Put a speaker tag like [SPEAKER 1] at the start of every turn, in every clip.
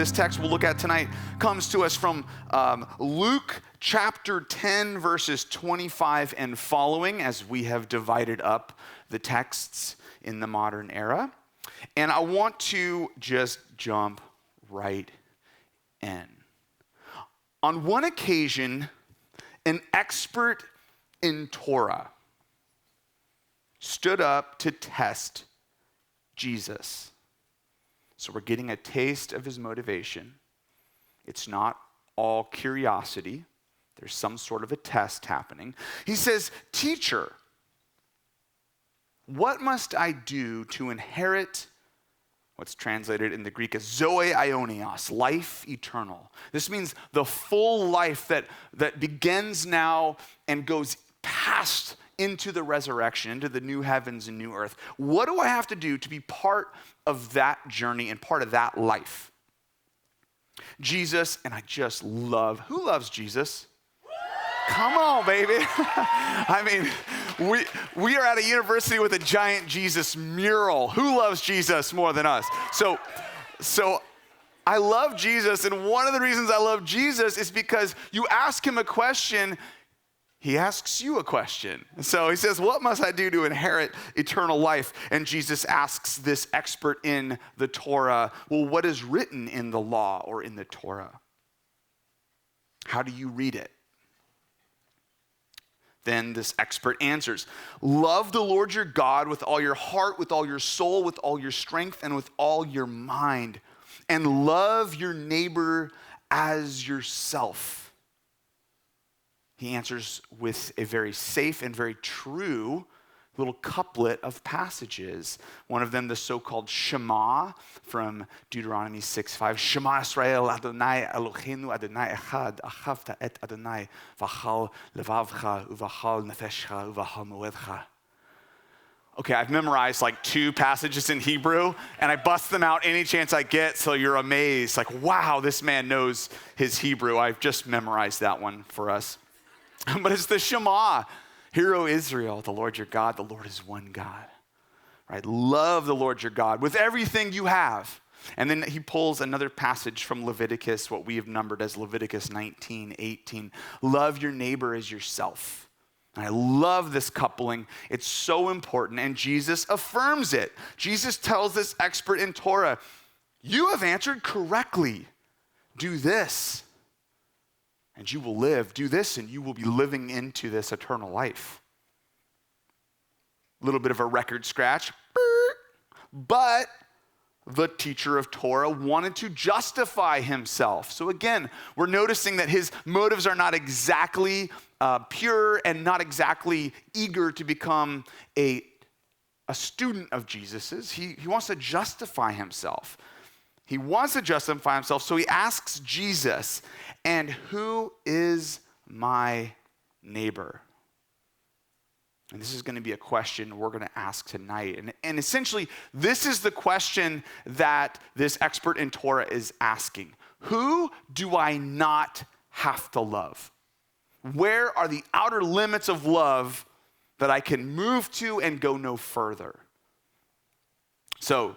[SPEAKER 1] this text we'll look at tonight comes to us from Luke chapter 10, verses 25 and following, as we have divided up the texts in the modern era. And I want to just jump right in. On one occasion, an expert in Torah stood up to test Jesus. So we're getting a taste of his motivation. It's not all curiosity. There's some sort of a test happening. He says, "Teacher, what must I do to inherit," what's translated in the Greek as zoe aionios, life eternal. This means the full life that begins now and goes past into the resurrection, into the new heavens and new earth. What do I have to do to be part of that journey and part of that life? Jesus, and I just love, who loves Jesus? Come on, baby. I mean, we are at a university with a giant Jesus mural. Who loves Jesus more than us? So I love Jesus, and one of the reasons I love Jesus is because you ask him a question, he asks you a question. So he says, what must I do to inherit eternal life? And Jesus asks this expert in the Torah, well, what is written in the law or in the Torah? How do you read it? Then this expert answers, love the Lord your God with all your heart, with all your soul, with all your strength, and with all your mind. And love your neighbor as yourself. He answers with a very safe and very true little couplet of passages. One of them, the so-called Shema from Deuteronomy 6:5. Shema Israel, Adonai Eloheinu, Adonai Echad, Achavta et Adonai, v'chal levavcha, uv'chal nefeshcha, uv'chal moedcha. Okay, I've memorized like 2 passages in Hebrew, and I bust them out any chance I get, so you're amazed. Like, wow, this man knows his Hebrew. I've just memorized that one for us. But it's the Shema. Hear, O Israel, the Lord your God, the Lord is one God. Right? Love the Lord your God with everything you have. And then he pulls another passage from Leviticus, what we have numbered as Leviticus 19:18. Love your neighbor as yourself. And I love this coupling. It's so important. And Jesus affirms it. Jesus tells this expert in Torah, you have answered correctly. Do this, and you will live. Do this, and you will be living into this eternal life. A little bit of a record scratch. But the teacher of Torah wanted to justify himself. So again, we're noticing that his motives are not exactly pure and not exactly eager to become a student of Jesus's. He wants to justify himself. He wants to justify himself, so he asks Jesus, and who is my neighbor? And this is going to be a question we're going to ask tonight. And essentially, this is the question that this expert in Torah is asking. Who do I not have to love? Where are the outer limits of love that I can move to and go no further? So,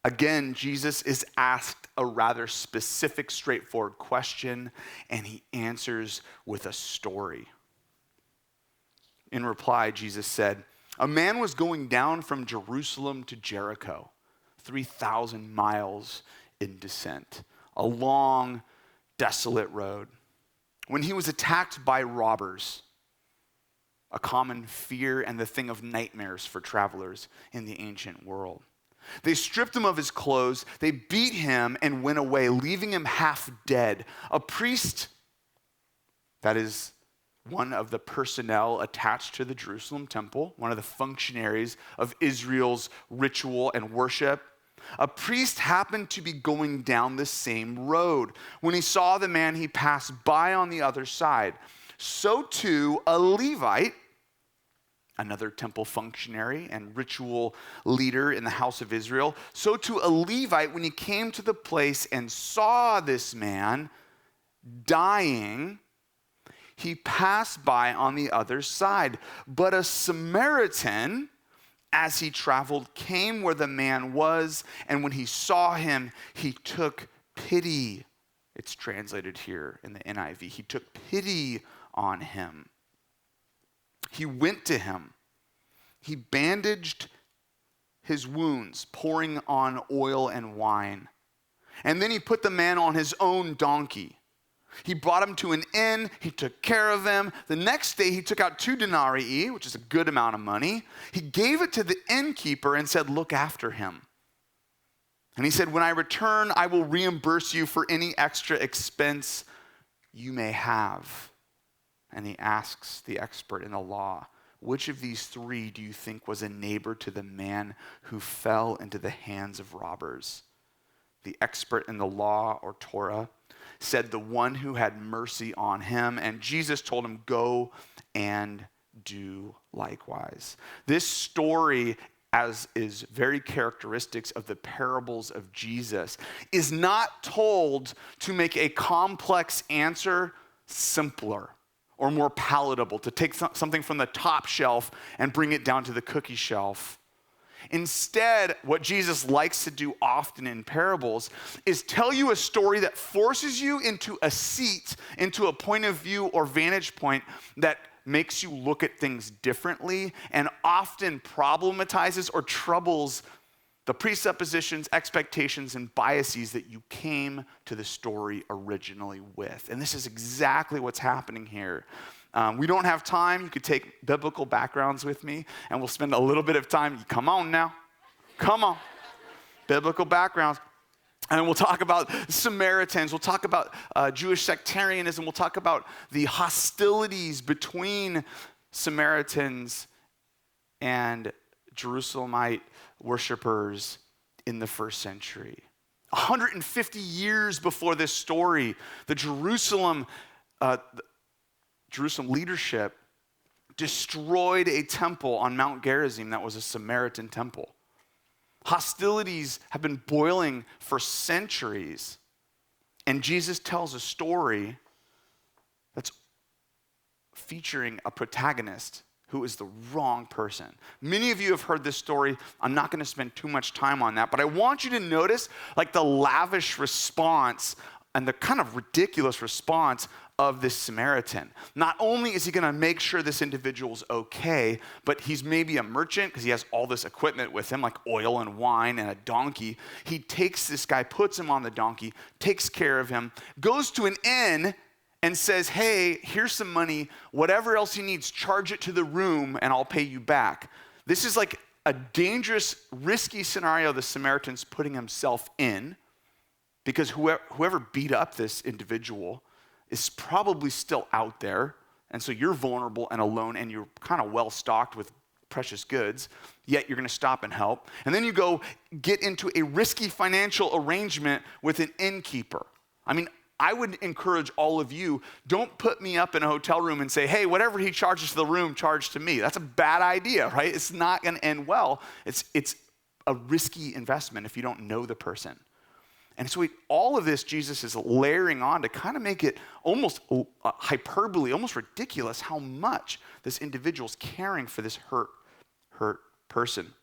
[SPEAKER 1] again, Jesus is asked a rather specific, straightforward question, and he answers with a story. In reply, Jesus said, a man was going down from Jerusalem to Jericho, 3,000 miles in descent, a long, desolate road, when he was attacked by robbers, a common fear and the thing of nightmares for travelers in the ancient world. They stripped him of his clothes, they beat him and went away, leaving him half dead. A priest, that is one of the personnel attached to the Jerusalem temple, one of the functionaries of Israel's ritual and worship, a priest happened to be going down the same road. When he saw the man, he passed by on the other side. So too, a Levite, another temple functionary and ritual leader in the house of Israel, so too a Levite, when he came to the place and saw this man dying, he passed by on the other side. But a Samaritan, as he traveled, came where the man was, and when he saw him, he took pity. It's translated here in the NIV. He took pity on him. He went to him. He bandaged his wounds, pouring on oil and wine. And then he put the man on his own donkey. He brought him to an inn. He took care of him. The next day, he took out 2 denarii, which is a good amount of money. He gave it to the innkeeper and said, look after him. And he said, when I return, I will reimburse you for any extra expense you may have. And he asks the expert in the law, which of these 3 do you think was a neighbor to the man who fell into the hands of robbers? The expert in the law or Torah said the one who had mercy on him. And Jesus told him, go and do likewise. This story, as is very characteristics of the parables of Jesus, is not told to make a complex answer simpler or more palatable, to take something from the top shelf and bring it down to the cookie shelf. Instead, what Jesus likes to do often in parables is tell you a story that forces you into a seat, into a point of view or vantage point that makes you look at things differently and often problematizes or troubles the presuppositions, expectations, and biases that you came to the story originally with. And this is exactly what's happening here. We don't have time. You could take biblical backgrounds with me, and we'll spend a little bit of time. Come on now. Come on. Biblical backgrounds. And we'll talk about Samaritans. We'll talk about Jewish sectarianism. We'll talk about the hostilities between Samaritans and Jerusalemite worshipers in the first century. 150 years before this story, the Jerusalem leadership destroyed a temple on Mount Gerizim that was a Samaritan temple. Hostilities have been boiling for centuries, and Jesus tells a story that's featuring a protagonist who is the wrong person. Many of you have heard this story. I'm not going to spend too much time on that, but I want you to notice like the lavish response and the kind of ridiculous response of this Samaritan. Not only is he going to make sure this individual's okay, but he's maybe a merchant because he has all this equipment with him, like oil and wine and a donkey. He takes this guy, puts him on the donkey, takes care of him, goes to an inn and says, hey, here's some money. Whatever else he needs, charge it to the room and I'll pay you back. This is like a dangerous, risky scenario the Samaritan's putting himself in because whoever beat up this individual is probably still out there. And so you're vulnerable and alone and you're kind of well stocked with precious goods, yet you're going to stop and help. And then you go get into a risky financial arrangement with an innkeeper. I mean, I would encourage all of you, don't put me up in a hotel room and say, hey, whatever he charges to the room, charge to me. That's a bad idea, right? It's not going to end well. It's a risky investment if you don't know the person. And so all of this Jesus is layering on to kind of make it almost hyperbole, almost ridiculous how much this individual's caring for this hurt person.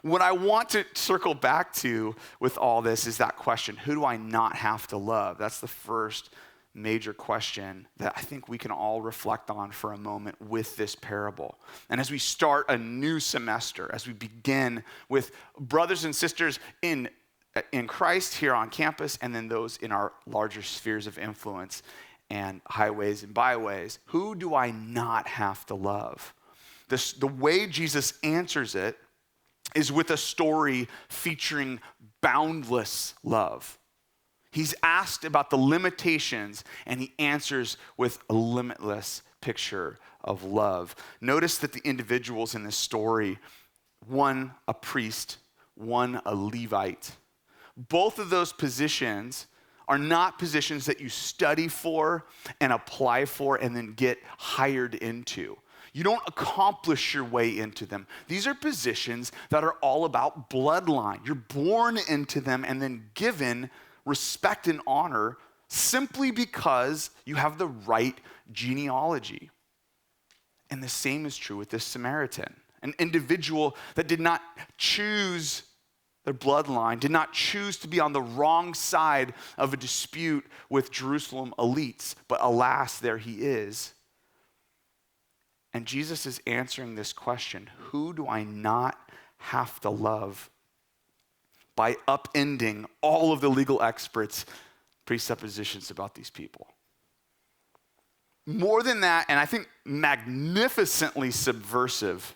[SPEAKER 1] What I want to circle back to with all this is that question, who do I not have to love? That's the first major question that I think we can all reflect on for a moment with this parable. And as we start a new semester, as we begin with brothers and sisters in Christ here on campus, and then those in our larger spheres of influence and highways and byways, who do I not have to love? The way Jesus answers it is with a story featuring boundless love. He's asked about the limitations, and he answers with a limitless picture of love. Notice that the individuals in this story, one a priest, one a Levite. Both of those positions are not positions that you study for and apply for and then get hired into. You don't accomplish your way into them. These are positions that are all about bloodline. You're born into them and then given respect and honor simply because you have the right genealogy. And the same is true with this Samaritan, an individual that did not choose their bloodline, did not choose to be on the wrong side of a dispute with Jerusalem elites, but alas, there he is. And Jesus is answering this question, who do I not have to love? By upending all of the legal experts' presuppositions about these people. More than that, and I think magnificently subversive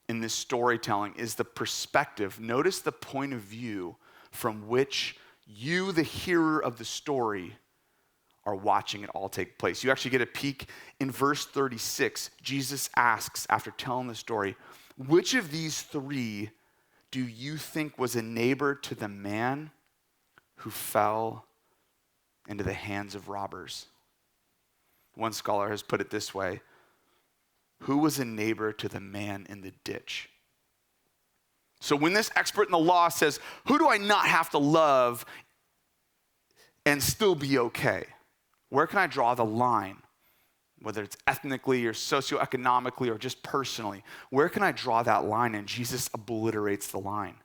[SPEAKER 1] in this storytelling, is the perspective. Notice the point of view from which you, the hearer of the story, are watching it all take place. You actually get a peek in verse 36. Jesus asks, after telling the story, which of these three do you think was a neighbor to the man who fell into the hands of robbers? One scholar has put it this way: who was a neighbor to the man in the ditch? So when this expert in the law says, who do I not have to love and still be okay? Where can I draw the line? Whether it's ethnically or socioeconomically or just personally, where can I draw that line? And Jesus obliterates the line.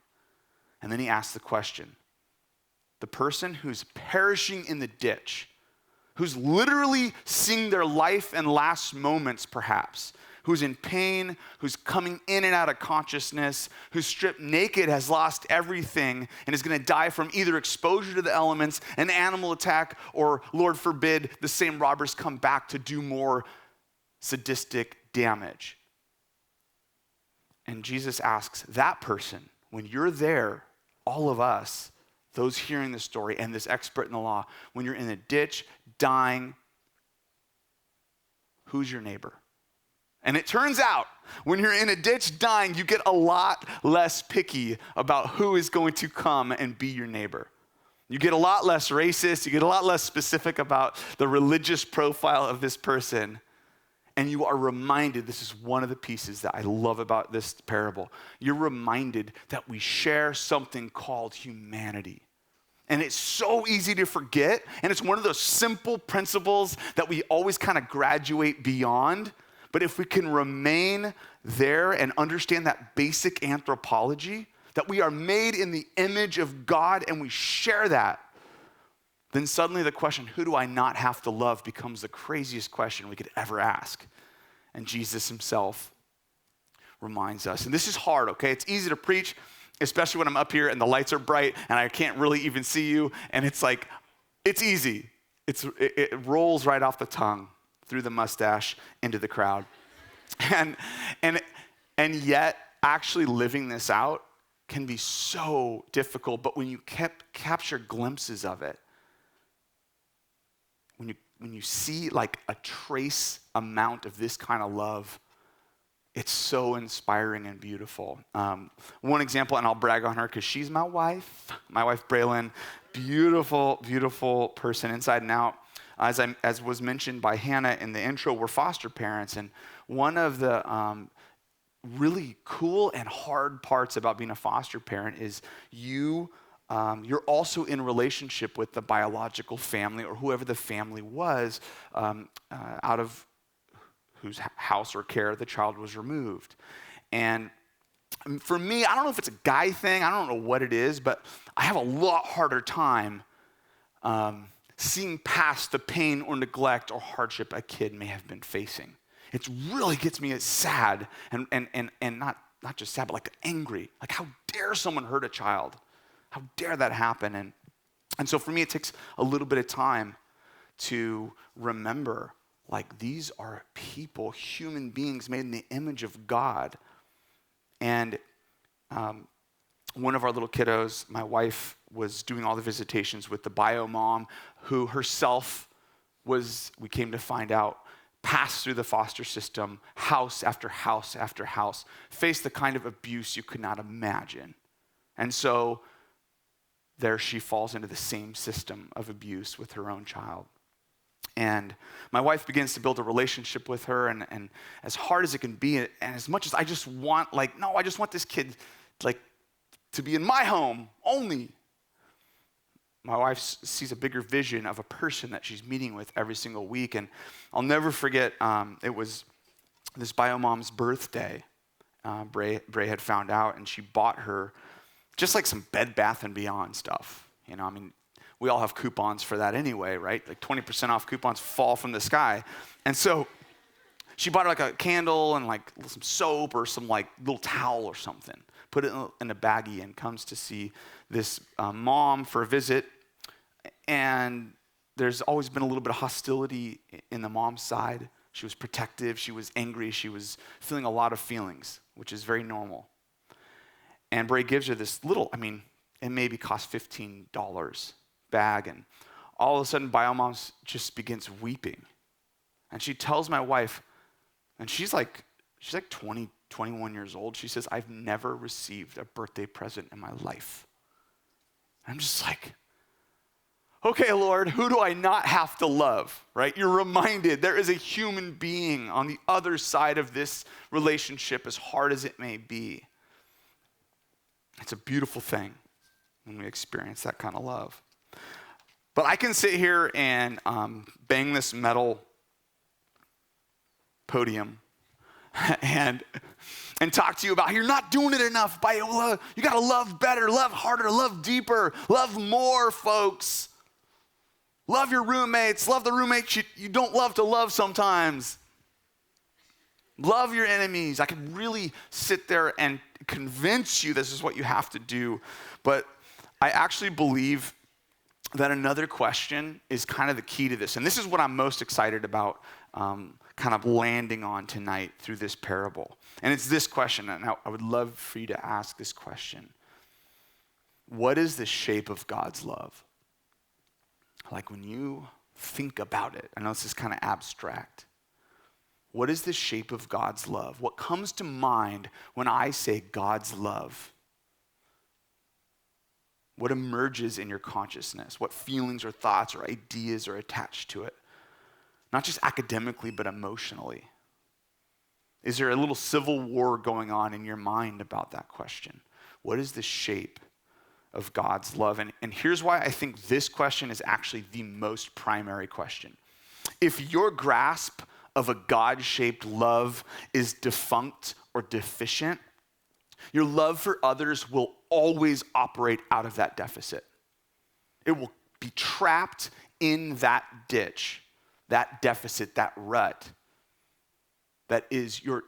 [SPEAKER 1] And then he asks the question, the person who's perishing in the ditch, who's literally seeing their life and last moments perhaps, who's in pain, who's coming in and out of consciousness, who's stripped naked, has lost everything, and is going to die from either exposure to the elements, an animal attack, or, Lord forbid, the same robbers come back to do more sadistic damage. And Jesus asks that person, when you're there, all of us, those hearing the story, and this expert in the law, when you're in a ditch, dying, who's your neighbor? And it turns out, when you're in a ditch dying, you get a lot less picky about who is going to come and be your neighbor. You get a lot less racist, you get a lot less specific about the religious profile of this person, and you are reminded, this is one of the pieces that I love about this parable, you're reminded that we share something called humanity. And it's so easy to forget, and it's one of those simple principles that we always kind of graduate beyond. But if we can remain there and understand that basic anthropology, that we are made in the image of God and we share that, then suddenly the question, who do I not have to love, becomes the craziest question we could ever ask. And Jesus himself reminds us. And this is hard, okay? It's easy to preach, especially when I'm up here and the lights are bright and I can't really even see you. And it's like, it's easy. It rolls right off the tongue, through the mustache, into the crowd. And yet, actually living this out can be so difficult, but when you capture glimpses of it, when you see like a trace amount of this kind of love, it's so inspiring and beautiful. One example, and I'll brag on her because she's my wife Braylon, beautiful, beautiful person inside and out. As was mentioned by Hannah in the intro, we're foster parents, and one of the really cool and hard parts about being a foster parent is you're also in relationship with the biological family or whoever the family was out of whose house or care the child was removed. And for me, I don't know if it's a guy thing, I don't know what it is, but I have a lot harder time seeing past the pain or neglect or hardship a kid may have been facing. It really gets me sad and not just sad, but like angry. Like, how dare someone hurt a child? How dare that happen? And so for me, it takes a little bit of time to remember, like, these are people, human beings made in the image of God. And one of our little kiddos, my wife was doing all the visitations with the bio mom, who herself was, we came to find out, passed through the foster system, house after house after house, faced the kind of abuse you could not imagine. And so there she falls into the same system of abuse with her own child. And my wife begins to build a relationship with her, and as hard as it can be, and as much as I just want, I just want this kid, to be in my home only. My wife sees a bigger vision of a person that she's meeting with every single week. And I'll never forget, it was this bio mom's birthday. Bray had found out, and she bought her just like some Bed Bath & Beyond stuff. We all have coupons for that anyway, right? Like 20% off coupons fall from the sky. And so she bought her like a candle and like some soap or some like little towel or something. Put it in a baggie and comes to see this mom for a visit. And there's always been a little bit of hostility in the mom's side. She was protective. She was angry. She was feeling a lot of feelings, which is very normal. And Bray gives her this little, it maybe cost $15 bag. And all of a sudden, Biomom just begins weeping. And she tells my wife, and she's like 20, 21 years old. She says, I've never received a birthday present in my life. And I'm just like, okay, Lord, who do I not have to love, right? You're reminded there is a human being on the other side of this relationship, as hard as it may be. It's a beautiful thing when we experience that kind of love. But I can sit here and bang this metal podium and talk to you about, you're not doing it enough, Biola. You got to love better, love harder, love deeper, love more, folks. Love your roommates. Love the roommates you don't love to love sometimes. Love your enemies. I could really sit there and convince you this is what you have to do. But I actually believe that another question is kind of the key to this. And this is what I'm most excited about kind of landing on tonight through this parable. And it's this question, and I would love for you to ask this question. What is the shape of God's love? Like when you think about it, I know this is kind of abstract. What is the shape of God's love? What comes to mind when I say God's love? What emerges in your consciousness? What feelings or thoughts or ideas are attached to it? Not just academically, but emotionally. Is there a little civil war going on in your mind about that question? What is the shape of God's love? And here's why I think this question is actually the most primary question. If your grasp of a God-shaped love is defunct or deficient, your love for others will always operate out of that deficit. It will be trapped in that ditch, that deficit, that rut that is your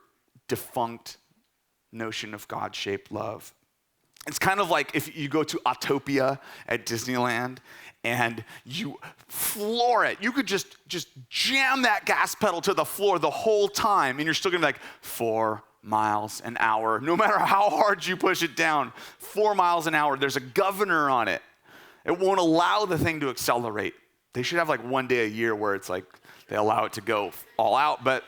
[SPEAKER 1] defunct notion of God-shaped love. It's kind of like if you go to Autopia at Disneyland and you floor it. You could just jam that gas pedal to the floor the whole time and you're still gonna be like 4 miles an hour. No matter how hard you push it down, 4 miles an hour. There's a governor on it. It won't allow the thing to accelerate. They should have like one day a year where it's like they allow it to go all out. But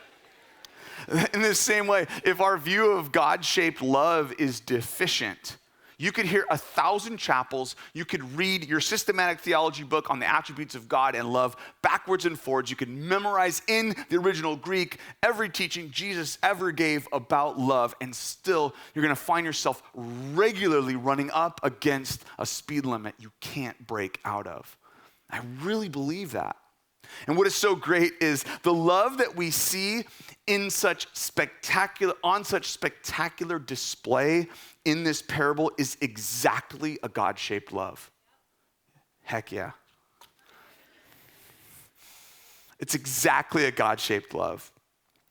[SPEAKER 1] in the same way, if our view of God-shaped love is deficient, you could hear 1,000 chapels, you could read your systematic theology book on the attributes of God and love backwards and forwards. You could memorize in the original Greek every teaching Jesus ever gave about love, and still you're gonna find yourself regularly running up against a speed limit you can't break out of. I really believe that. And what is so great is the love that we see on such spectacular display in this parable is exactly a God-shaped love. Heck yeah. It's exactly a God-shaped love.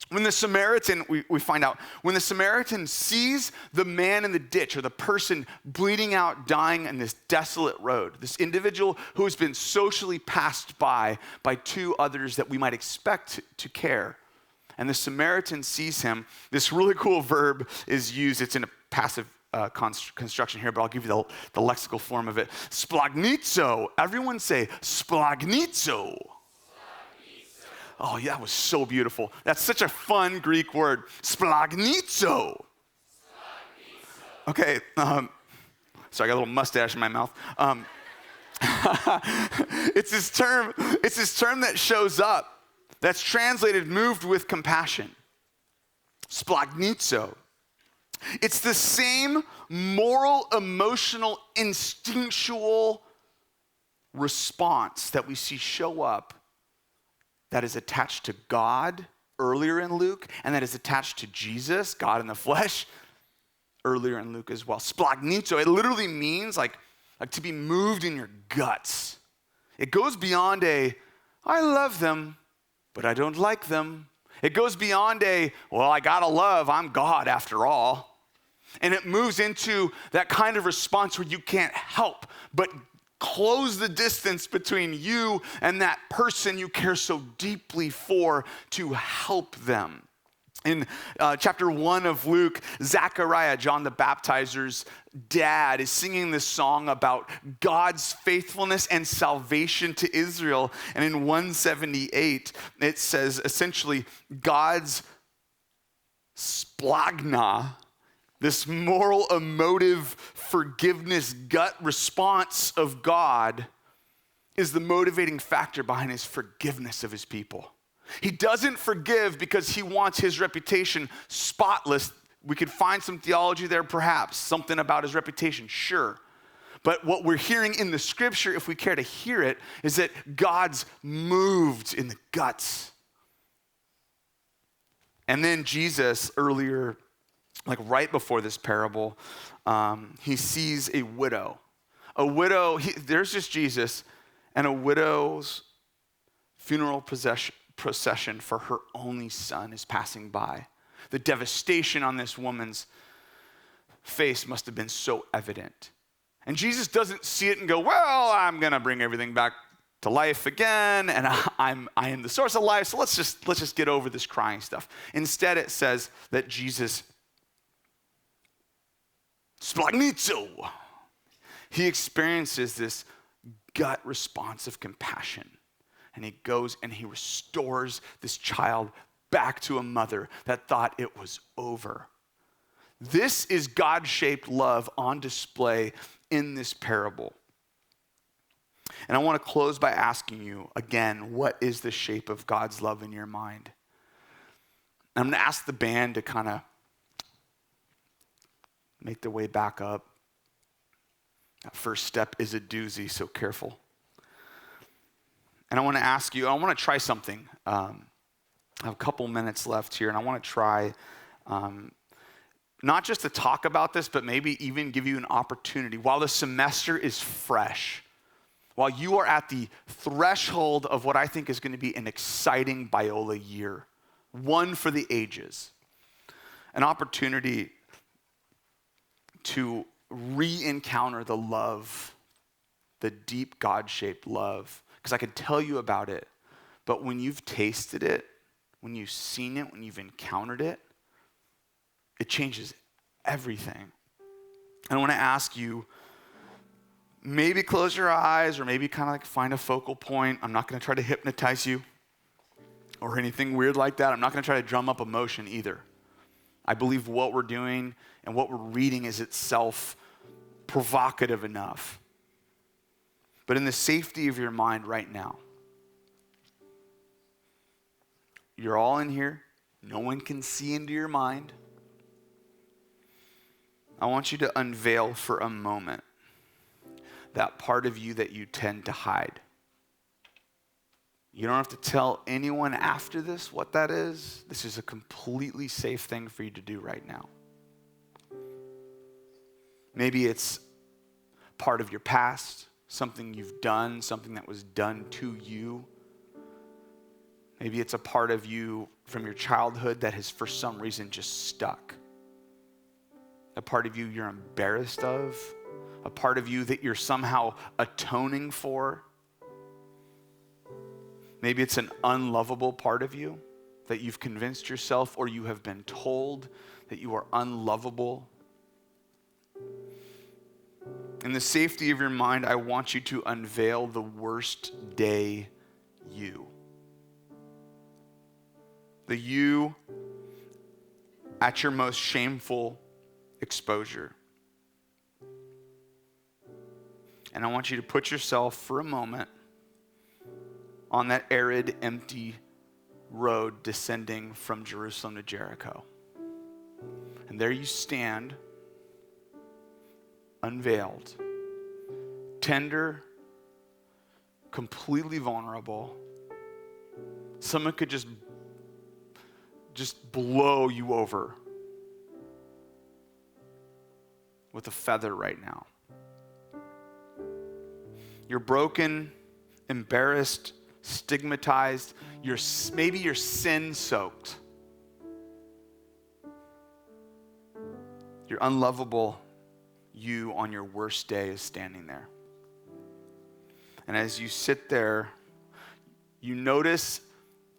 [SPEAKER 1] When the Samaritan, we find out, when the Samaritan sees the man in the ditch or the person bleeding out, dying in this desolate road, this individual who has been socially passed by two others that we might expect to care, and the Samaritan sees him, this really cool verb is used. It's in a passive construction here, but I'll give you the lexical form of it. Splagnizo. Everyone say splagnizo. Oh, yeah, that was so beautiful. That's such a fun Greek word. Splagnizo. Okay, sorry, I got a little mustache in my mouth. It's this term that shows up that's translated moved with compassion. Splagnizo. It's the same moral, emotional, instinctual response that we see show up that is attached to God earlier in Luke, and that is attached to Jesus, God in the flesh, earlier in Luke as well. Splagnito, it literally means like to be moved in your guts. It goes beyond I love them, but I don't like them. It goes beyond well, I gotta love, I'm God after all. And it moves into that kind of response where you can't help but close the distance between you and that person you care so deeply for to help them. In chapter 1 of Luke, Zechariah, John the Baptizer's dad, is singing this song about God's faithfulness and salvation to Israel. And in 178, it says essentially God's splagna, this moral, emotive forgiveness gut response of God, is the motivating factor behind his forgiveness of his people. He doesn't forgive because he wants his reputation spotless. We could find some theology there, perhaps, something about his reputation, sure. But what we're hearing in the scripture, if we care to hear it, is that God's moved in the guts. And then Jesus, earlier, like right before this parable, he sees a widow. There's just Jesus, and a widow's funeral procession for her only son is passing by. The devastation on this woman's face must have been so evident. And Jesus doesn't see it and go, well, I'm going to bring everything back to life again, and I am the source of life, so let's just get over this crying stuff. Instead, it says that Jesus, splagnito, he experiences this gut response of compassion. And he goes and he restores this child back to a mother that thought it was over. This is God-shaped love on display in this parable. And I want to close by asking you, again, what is the shape of God's love in your mind? I'm going to ask the band to kind of make their way back up. That first step is a doozy, so careful. And I want to ask you, I want to try something. I have a couple minutes left here, and I want to try not just to talk about this, but maybe even give you an opportunity while the semester is fresh, while you are at the threshold of what I think is going to be an exciting Biola year, one for the ages, an opportunity to re-encounter the love, the deep God-shaped love. Because I could tell you about it, but when you've tasted it, when you've seen it, when you've encountered it, it changes everything. And I want to ask you, maybe close your eyes or maybe kind of like find a focal point. I'm not going to try to hypnotize you or anything weird like that. I'm not going to try to drum up emotion either. I believe what we're doing and what we're reading is itself provocative enough. But in the safety of your mind right now, you're all in here. No one can see into your mind. I want you to unveil for a moment that part of you that you tend to hide. You don't have to tell anyone after this what that is. This is a completely safe thing for you to do right now. Maybe it's part of your past, something you've done, something that was done to you. Maybe it's a part of you from your childhood that has for some reason just stuck. A part of you you're embarrassed of. A part of you that you're somehow atoning for. Maybe it's an unlovable part of you that you've convinced yourself or you have been told that you are unlovable. In the safety of your mind, I want you to unveil the worst day you. The you at your most shameful exposure. And I want you to put yourself for a moment on that arid, empty road descending from Jerusalem to Jericho. And there you stand, unveiled, tender, completely vulnerable. Someone could just blow you over. with a feather right now. You're broken, embarrassed, stigmatized. Maybe you're sin-soaked. You're unlovable. You on your worst day is standing there. And as you sit there, you notice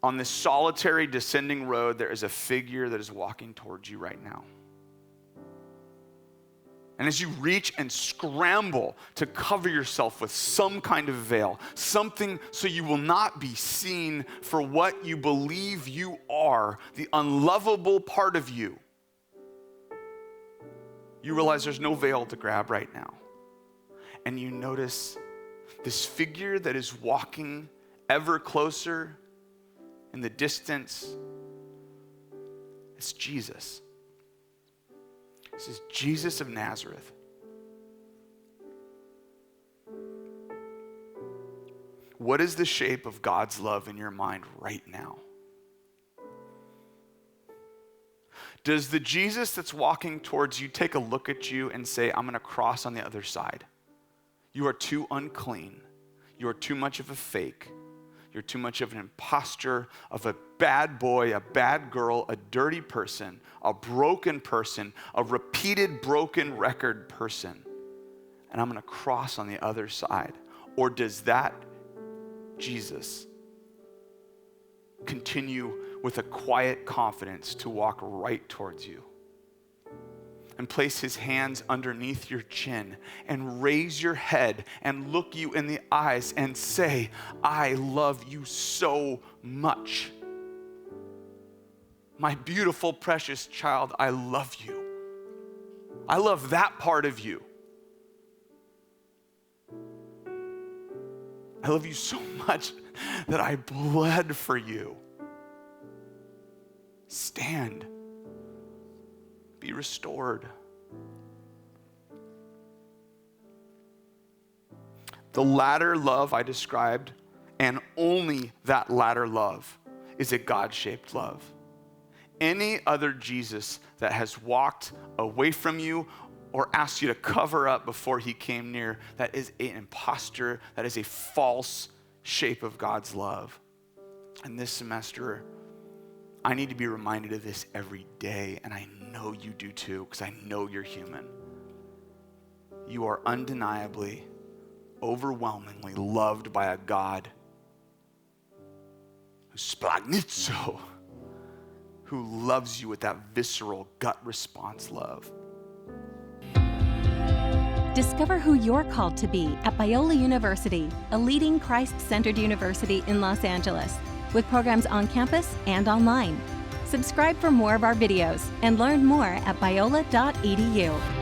[SPEAKER 1] on this solitary descending road, there is a figure that is walking towards you right now. And as you reach and scramble to cover yourself with some kind of veil, something so you will not be seen for what you believe you are, the unlovable part of you, you realize there's no veil to grab right now. And you notice this figure that is walking ever closer in the distance. It's Jesus. This is Jesus of Nazareth. What is the shape of God's love in your mind right now? Does the Jesus that's walking towards you take a look at you and say, I'm going to cross on the other side? You are too unclean. You are too much of a fake. You're too much of an imposter, of a bad boy, a bad girl, a dirty person, a broken person, a repeated broken record person. And I'm going to cross on the other side. Or does that Jesus continue with a quiet confidence to walk right towards you and place his hands underneath your chin and raise your head and look you in the eyes and say, I love you so much. My beautiful, precious child, I love you. I love that part of you. I love you so much that I bled for you. Stand. Be restored. The latter love I described, and only that latter love, is a God-shaped love. Any other Jesus that has walked away from you or asked you to cover up before he came near, that is an imposter, that is a false shape of God's love. And this semester, I need to be reminded of this every day, and I know you do too, because I know you're human. You are undeniably, overwhelmingly loved by a God who's splagnizzo, who loves you with that visceral gut response love.
[SPEAKER 2] Discover who you're called to be at Biola University, a leading Christ-centered university in Los Angeles, with programs on campus and online. Subscribe for more of our videos and learn more at biola.edu.